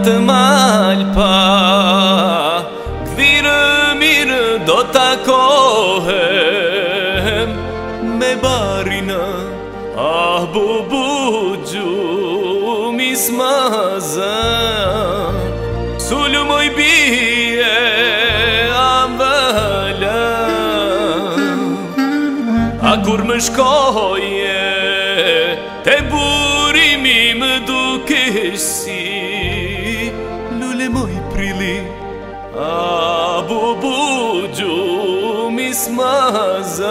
të malpa, gdhirë mirë do takohem me barina. Ah bubu gjumi smazan, sullu moj bije ambala. A kur më shkoje te burimi më dukesh si lule moj prili. A bubu gjumi smazan,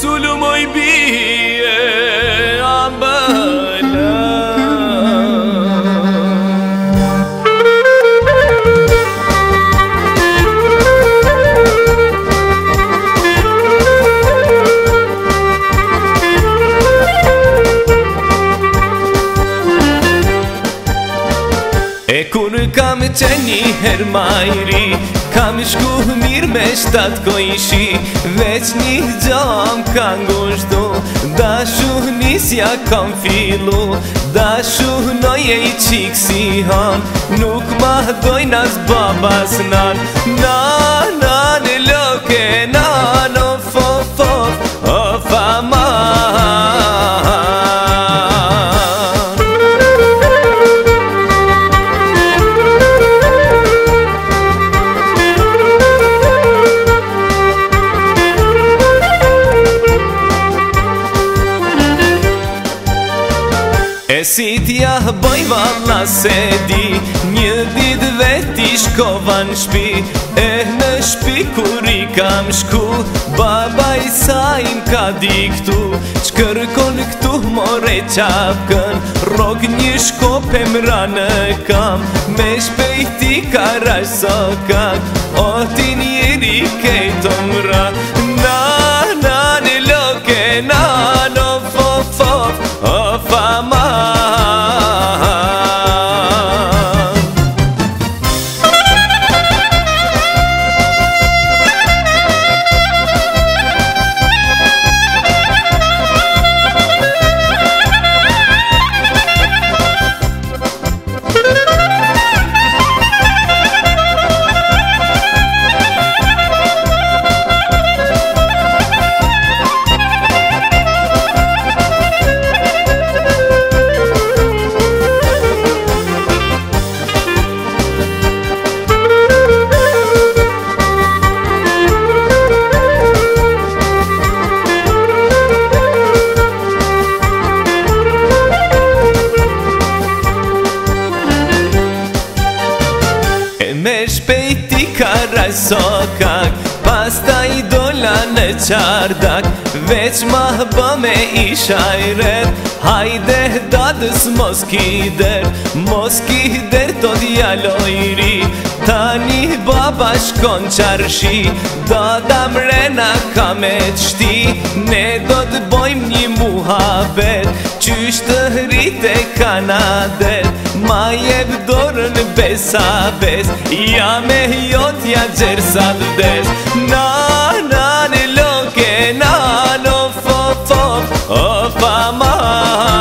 sullu moj bije ambala. E kur kam qeni her majri, kam shku mirë me 7 kojshi, veç një gjam ka ngushtu, dashu nisja kam filu, dashu noje i qik si han, nuk ma dojnë as babas nan. Nan e loke, nan of of of, of aman. E si t'ja boj valla se di, një dit veti shkova në shpi, e në shpi kur i kam shku, baba i sa im ka diktu, qkërkon këtu more qapkën, rog një shkope mra në kam, me shpejti ka rash sokat, o ti njeri kejto mra. Nan e loke, nan of of of, of aman. Me shpejti ka rajsokak, pasta i dola në qardak, veç ma bë me i shajret, hajde dadës mos kider to djalojri, tani baba shkon qarshi, dada mrena ka me qti, ne do të bojmë një muhabet, qysh të rrite kanadet, ma jeb dorën besa bes, ja me jotja gjersa vdes. Nan e loke, nan of of of, of aman.